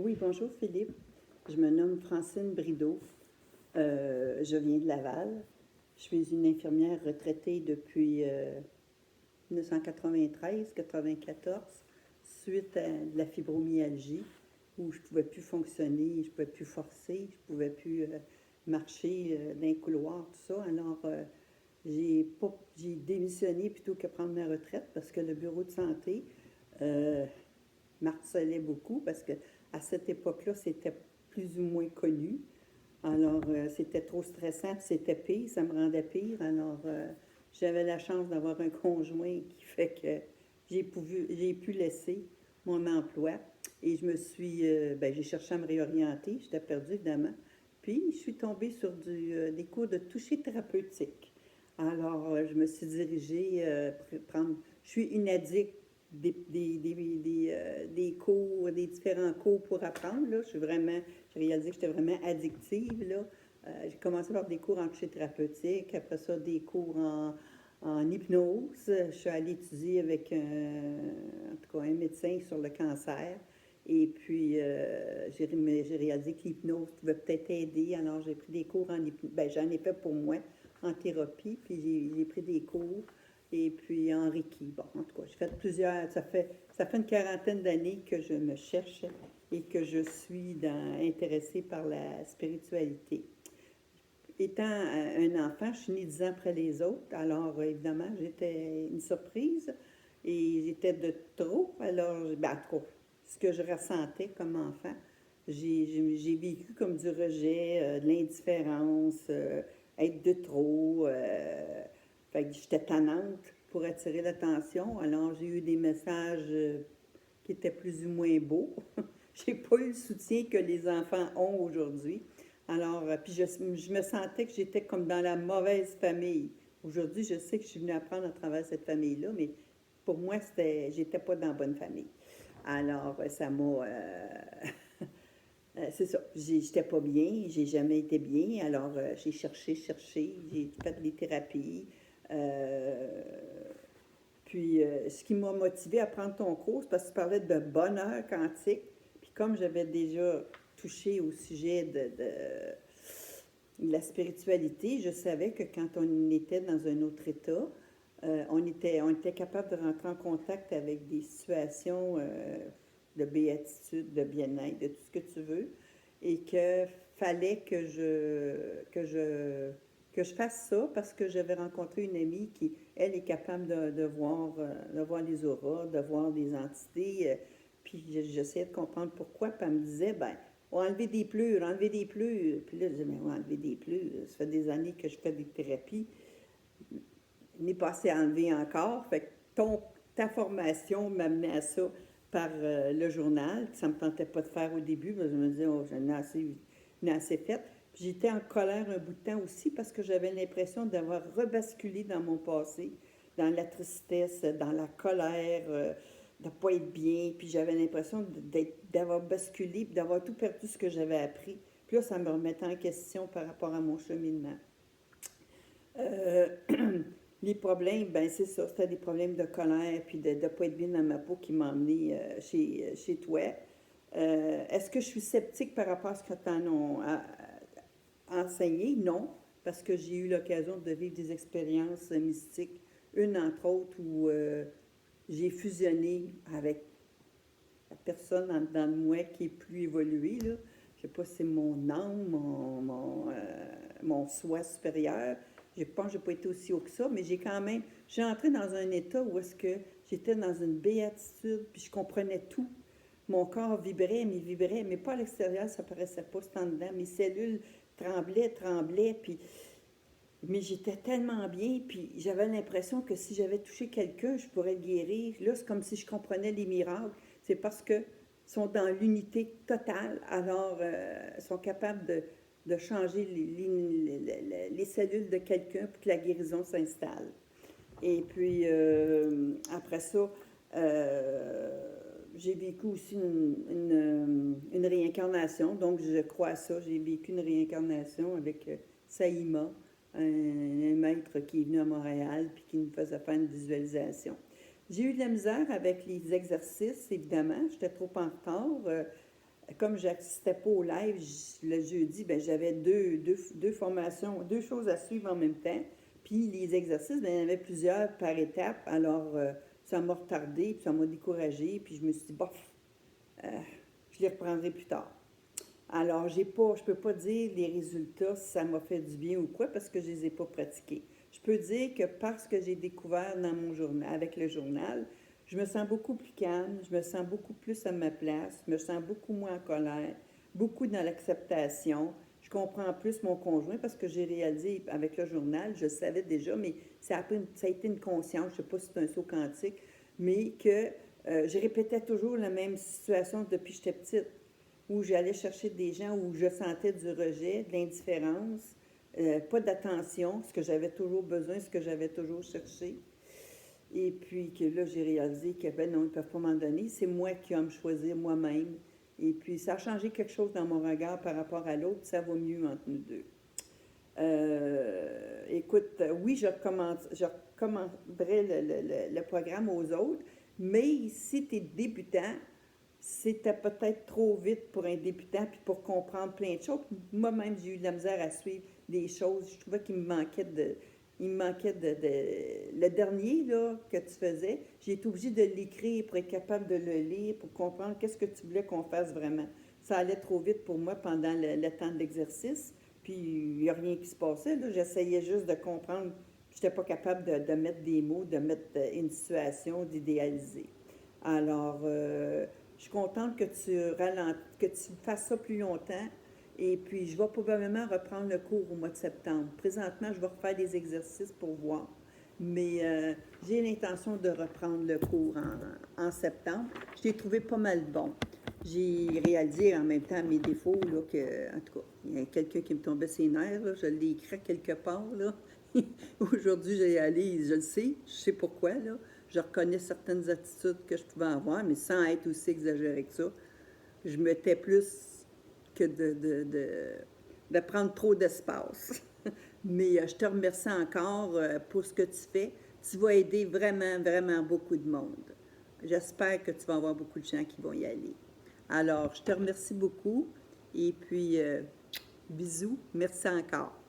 Oui, bonjour Philippe. Je me nomme Francine Brideau. Je viens de Laval. Je suis une infirmière retraitée depuis 1993-94 suite à de la fibromyalgie où je ne pouvais plus fonctionner, je ne pouvais plus forcer, je ne pouvais plus marcher dans les couloirs, tout ça. Alors, j'ai démissionné plutôt que prendre ma retraite parce que le bureau de santé euh, m'harcelait beaucoup parce que à cette époque-là, c'était plus ou moins connu. Alors, c'était trop stressant, c'était pire, ça me rendait pire. Alors, j'avais la chance d'avoir un conjoint qui fait que j'ai pu laisser mon emploi et j'ai cherché à me réorienter, j'étais perdue évidemment. Puis, je suis tombée sur des cours de toucher thérapeutique. Alors, je me suis dirigée prendre. Je suis une addict des cours, des différents cours pour apprendre. Là. J'ai réalisé que j'étais vraiment addictive. Là. J'ai commencé par des cours en toucher thérapeutique, après ça, des cours en hypnose. Je suis allée étudier avec en tout cas, un médecin sur le cancer. Et puis, j'ai réalisé que l'hypnose pouvait peut-être aider. Alors, j'ai pris des cours en hypnose. Ben, j'en ai fait pour moi en thérapie, puis j'ai pris des cours. Et puis en Reiki. Bon, en tout cas, j'ai fait plusieurs. Ça fait une quarantaine d'années que je me cherche et que je suis intéressée par la spiritualité. Étant un enfant, je suis née 10 ans après les autres. Alors, évidemment, j'étais une surprise et j'étais de trop. Alors, ben, en tout cas, ce que je ressentais comme enfant, j'ai vécu comme du rejet, de l'indifférence, être de trop. Fait que j'étais tannante pour attirer l'attention. Alors, j'ai eu des messages qui étaient plus ou moins beaux. J'ai pas eu le soutien que les enfants ont aujourd'hui. Alors, puis je me sentais que j'étais comme dans la mauvaise famille. Aujourd'hui, je sais que je suis venue apprendre à travers cette famille-là, mais pour moi, j'étais pas dans la bonne famille. Alors, ça m'a. C'est ça. J'étais pas bien, j'ai jamais été bien. Alors, j'ai cherché, j'ai fait des thérapies. Euh, ce qui m'a motivé à prendre ton cours, c'est parce que tu parlais de bonheur quantique. Puis comme j'avais déjà touché au sujet de la spiritualité, je savais que quand on était dans un autre état, on était capable de rentrer en contact avec des situations de béatitude, de bien-être, de tout ce que tu veux, et que fallait que je fasse ça parce que j'avais rencontré une amie qui, elle, est capable de voir les auras, de voir des entités. Puis j'essayais de comprendre pourquoi. Puis elle me disait, ben, enlever des pleurs, enlever des pleurs. Puis là, je disais, mais enlever des pleurs, ça fait des années que je fais des thérapies. Il n'est pas assez enlevé encore. Fait que ta formation m'amenait à ça par le journal, que ça ne me tentait pas de faire au début, parce que je me disais, oh, j'en ai assez fait. Puis j'étais en colère un bout de temps aussi parce que j'avais l'impression d'avoir rebasculé dans mon passé, dans la tristesse, dans la colère, de ne pas être bien. Puis j'avais l'impression d'avoir basculé, puis d'avoir tout perdu ce que j'avais appris. Puis là, ça me remettait en question par rapport à mon cheminement. Euh, les problèmes, ben c'est ça, c'était des problèmes de colère puis de ne pas être bien dans ma peau qui m'ont emmené chez toi. Est-ce que je suis sceptique par rapport à ce que tu as enseigné? Non, parce que j'ai eu l'occasion de vivre des expériences mystiques, une entre autres où j'ai fusionné avec la personne dans moi qui est plus évoluée. Là. Je ne sais pas si c'est mon âme, mon soi supérieur. Je pense que je n'ai pas été aussi haut que ça, mais j'ai entré dans un état où est-ce que j'étais dans une béatitude, puis je comprenais tout. Mon corps vibrait, mais pas à l'extérieur, ça paraissait pas, c'était en dedans. Mes cellules tremblaient, mais j'étais tellement bien, puis j'avais l'impression que si j'avais touché quelqu'un, je pourrais le guérir. Là, c'est comme si je comprenais les miracles. C'est parce que sont dans l'unité totale, alors ils sont capables de changer les cellules de quelqu'un pour que la guérison s'installe. Et puis, après ça, j'ai vécu aussi une réincarnation. Donc, je crois à ça. J'ai vécu une réincarnation avec Saïma, un maître qui est venu à Montréal puis qui nous faisait faire une visualisation. J'ai eu de la misère avec les exercices, évidemment. J'étais trop en retard. comme je n'assistais pas au live, le jeudi, ben, j'avais deux formations, deux choses à suivre en même temps. Puis les exercices, ben, il y en avait plusieurs par étape. Alors, ça m'a retardé, puis ça m'a découragé. Puis je me suis dit, bof, euh, je les reprendrai plus tard. Alors, je ne peux pas dire les résultats, si ça m'a fait du bien ou quoi, parce que je ne les ai pas pratiqués. Je peux dire que parce que j'ai découvert dans mon journal, avec le journal, je me sens beaucoup plus calme, je me sens beaucoup plus à ma place, je me sens beaucoup moins en colère, beaucoup dans l'acceptation. Je comprends plus mon conjoint parce que j'ai réalisé avec le journal, je le savais déjà, mais ça a été une conscience, je ne sais pas si c'est un saut quantique, mais que je répétais toujours la même situation depuis que j'étais petite, où j'allais chercher des gens où je sentais du rejet, de l'indifférence, pas d'attention, ce que j'avais toujours besoin, ce que j'avais toujours cherché. Et puis que là, j'ai réalisé que ben non, ils ne peuvent pas m'en donner. C'est moi qui vais me choisir moi-même. Et puis, ça a changé quelque chose dans mon regard par rapport à l'autre. Ça va mieux entre nous deux. Écoute, oui, je recommanderais le programme aux autres, mais si tu es débutant, c'était peut-être trop vite pour un débutant puis pour comprendre plein de choses. Moi-même, j'ai eu de la misère à suivre des choses. Je trouvais qu'il me manquait de... Il me manquait Le dernier là, que tu faisais, j'ai été obligée de l'écrire pour être capable de le lire, pour comprendre qu'est-ce que tu voulais qu'on fasse vraiment. Ça allait trop vite pour moi pendant le temps de l'exercice. Puis, il n'y a rien qui se passait. J'essayais juste de comprendre. Je n'étais pas capable de mettre des mots, de mettre une situation, d'idéaliser. Alors, je suis contente que tu fasses ça plus longtemps. Et puis, je vais probablement reprendre le cours au mois de septembre. Présentement, je vais refaire des exercices pour voir. Mais j'ai l'intention de reprendre le cours en septembre. Je l'ai trouvé pas mal bon. J'ai réalisé en même temps mes défauts, là, que, en tout cas, il y a quelqu'un qui me tombait ses nerfs, là, je l'ai écrit quelque part, là. Aujourd'hui, j'ai allé, je le sais, je sais pourquoi, là. Je reconnais certaines attitudes que je pouvais avoir, mais sans être aussi exagéré que ça. Je me tais plus que de prendre trop d'espace. Mais je te remercie encore pour ce que tu fais. Tu vas aider vraiment, vraiment beaucoup de monde. J'espère que tu vas avoir beaucoup de gens qui vont y aller. Alors, je te remercie beaucoup et puis bisous. Merci encore.